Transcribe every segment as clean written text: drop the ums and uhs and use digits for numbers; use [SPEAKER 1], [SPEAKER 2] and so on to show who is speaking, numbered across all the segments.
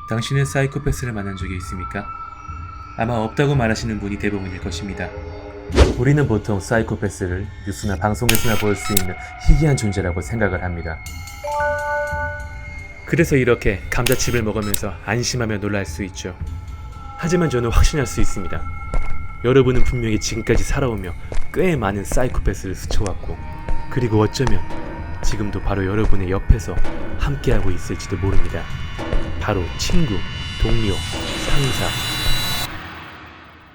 [SPEAKER 1] 당신은 사이코패스를 만난 적이 있습니까? 아마 없다고 말하시는 분이 대부분일 것입니다. 우리는 보통 사이코패스를 뉴스나 방송에서나 볼 수 있는 희귀한 존재라고 생각을 합니다. 그래서 이렇게 감자칩을 먹으면서 안심하며 놀랄 수 있죠. 하지만 저는 확신할 수 있습니다. 여러분은 분명히 지금까지 살아오며 꽤 많은 사이코패스를 스쳐왔고, 그리고 어쩌면 지금도 바로 여러분의 옆에서 함께하고 있을지도 모릅니다. 바로 친구, 동료, 상사,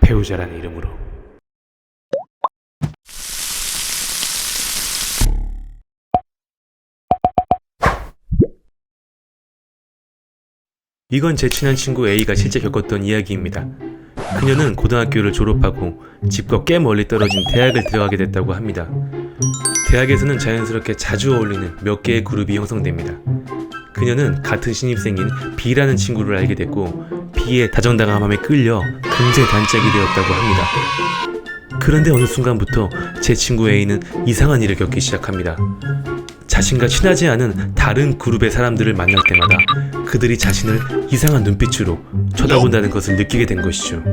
[SPEAKER 1] 배우자라는 이름으로. 이건 제 친한 친구 A가 실제 겪었던 이야기입니다. 그녀는 고등학교를 졸업하고 집과 꽤 멀리 떨어진 대학을 들어가게 됐다고 합니다. 대학에서는 자연스럽게 자주 어울리는 몇 개의 그룹이 형성됩니다. 그녀는 같은 신입생인 B라는 친구를 알게 됐고, B의 다정다감함에 끌려 금세 단짝이 되었다고 합니다. 그런데 어느 순간부터 제 친구 A는 이상한 일을 겪기 시작합니다. 자신과 친하지 않은 다른 그룹의 사람들을 만날 때마다 그들이 자신을 이상한 눈빛으로 쳐다본다는 것을 느끼게 된 것이죠.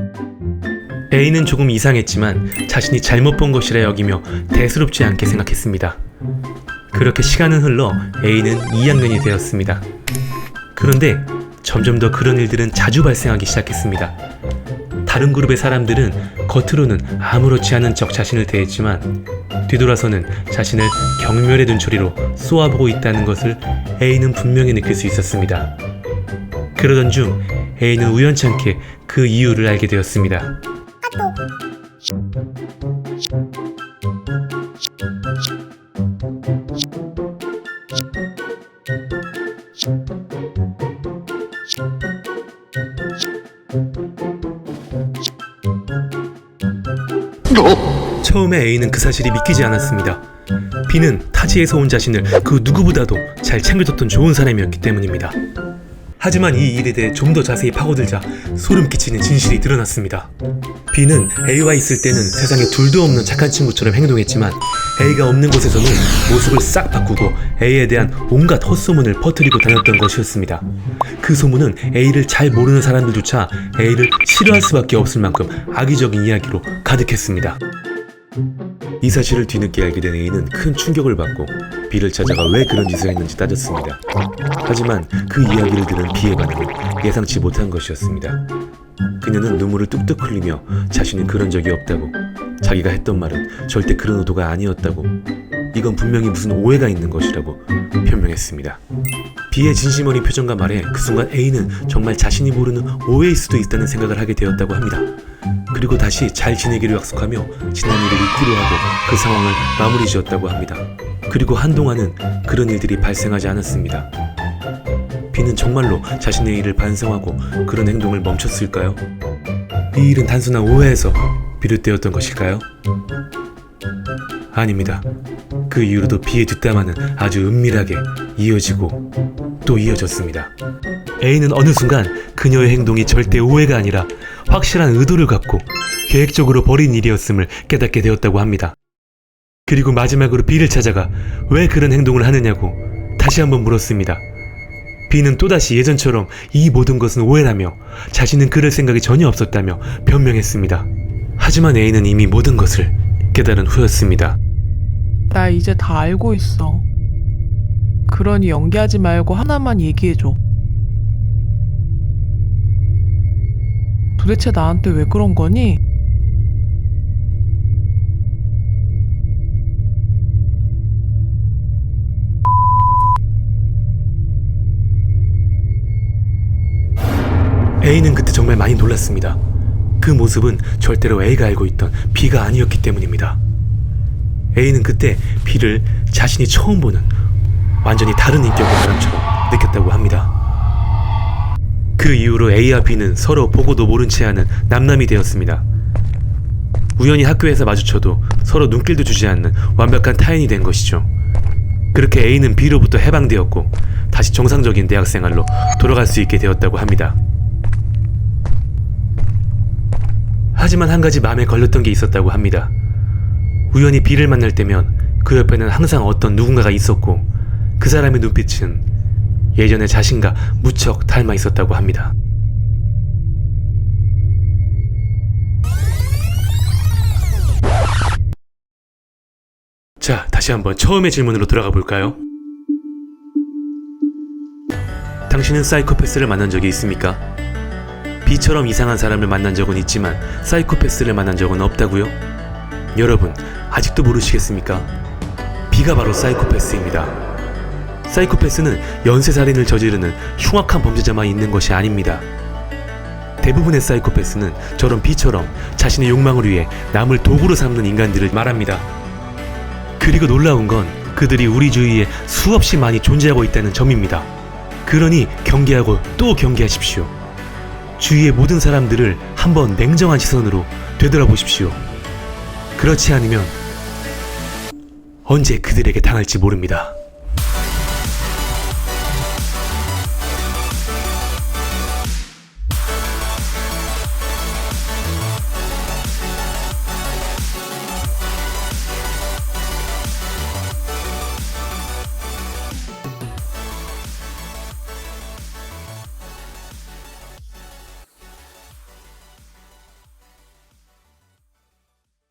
[SPEAKER 1] A는 조금 이상했지만 자신이 잘못 본 것이라 여기며 대수롭지 않게 생각했습니다. 그렇게 시간은 흘러 A는 2학년이 되었습니다. 그런데 점점 더 그런 일들은 자주 발생하기 시작했습니다. 다른 그룹의 사람들은 겉으로는 아무렇지 않은 척 자신을 대했지만 뒤돌아서는 자신을 경멸의 눈초리로 쏘아보고 있다는 것을 A는 분명히 느낄 수 있었습니다. 그러던 중 A는 우연찮게 그 이유를 알게 되었습니다. 처음에 A는 그 사실이 믿기지 않았습니다. B는 타지에서 온 자신을 그 누구보다도 잘 챙겨줬던 좋은 사람이었기 때문입니다. 하지만 이 일에 대해 좀 더 자세히 파고들자 소름 끼치는 진실이 드러났습니다. B는 A와 있을 때는 세상에 둘도 없는 착한 친구처럼 행동했지만 A가 없는 곳에서는 모습을 싹 바꾸고 A에 대한 온갖 헛소문을 퍼뜨리고 다녔던 것이었습니다. 그 소문은 A를 잘 모르는 사람들조차 A를 싫어할 수밖에 없을 만큼 악의적인 이야기로 가득했습니다. 이 사실을 뒤늦게 알게 된 A는 큰 충격을 받고 B를 찾아가 왜 그런 짓을 했는지 따졌습니다. 하지만 그 이야기를 들은 B의 반응은 예상치 못한 것이었습니다. 그녀는 눈물을 뚝뚝 흘리며 자신은 그런 적이 없다고, 자기가 했던 말은 절대 그런 의도가 아니었다고, 이건 분명히 무슨 오해가 있는 것이라고 변명했습니다. B의 진심 어린 표정과 말에 그 순간 A는 정말 자신이 모르는 오해일 수도 있다는 생각을 하게 되었다고 합니다. 그리고 다시 잘 지내기로 약속하며 지난 일을 잊기로 하고 그 상황을 마무리 지었다고 합니다. 그리고 한동안은 그런 일들이 발생하지 않았습니다. B는 정말로 자신의 일을 반성하고 그런 행동을 멈췄을까요? 이 일은 단순한 오해에서 비롯되었던 것일까요? 아닙니다. 그 이후로도 B의 뒷담화는 아주 은밀하게 이어지고 또 이어졌습니다. A는 어느 순간 그녀의 행동이 절대 오해가 아니라 확실한 의도를 갖고 계획적으로 벌인 일이었음을 깨닫게 되었다고 합니다. 그리고 마지막으로 B를 찾아가 왜 그런 행동을 하느냐고 다시 한번 물었습니다. B는 또다시 예전처럼 이 모든 것은 오해라며 자신은 그럴 생각이 전혀 없었다며 변명했습니다. 하지만 A는 이미 모든 것을 깨달은 후였습니다.
[SPEAKER 2] 나 이제 다 알고 있어. 그러니 연기하지 말고 하나만 얘기해줘. 도대체 나한테 왜 그런 거니?
[SPEAKER 1] A는 그때 정말 많이 놀랐습니다. 그 모습은 절대로 A가 알고 있던 B가 아니었기 때문입니다. A는 그때 B를 자신이 처음 보는 완전히 다른 인격의 사람처럼 느꼈다고 합니다. 그 이후로 A와 B는 서로 보고도 모른 채 하는 남남이 되었습니다. 우연히 학교에서 마주쳐도 서로 눈길도 주지 않는 완벽한 타인이 된 것이죠. 그렇게 A는 B로부터 해방되었고 다시 정상적인 대학생활로 돌아갈 수 있게 되었다고 합니다. 하지만 한 가지 마음에 걸렸던 게 있었다고 합니다. 우연히 B를 만날 때면 그 옆에는 항상 어떤 누군가가 있었고 그 사람의 눈빛은 예전의 자신과 무척 닮아 있었다고 합니다. 자, 다시 한번 처음의 질문으로 돌아가 볼까요? 당신은 사이코패스를 만난 적이 있습니까? B처럼 이상한 사람을 만난 적은 있지만 사이코패스를 만난 적은 없다고요? 여러분, 아직도 모르시겠습니까? B가 바로 사이코패스입니다. 사이코패스는 연쇄살인을 저지르는 흉악한 범죄자만 있는 것이 아닙니다. 대부분의 사이코패스는 저런 B처럼 자신의 욕망을 위해 남을 도구로 삼는 인간들을 말합니다. 그리고 놀라운 건 그들이 우리 주위에 수없이 많이 존재하고 있다는 점입니다. 그러니 경계하고 또 경계하십시오. 주위의 모든 사람들을 한번 냉정한 시선으로 되돌아보십시오. 그렇지 않으면 언제 그들에게 당할지 모릅니다.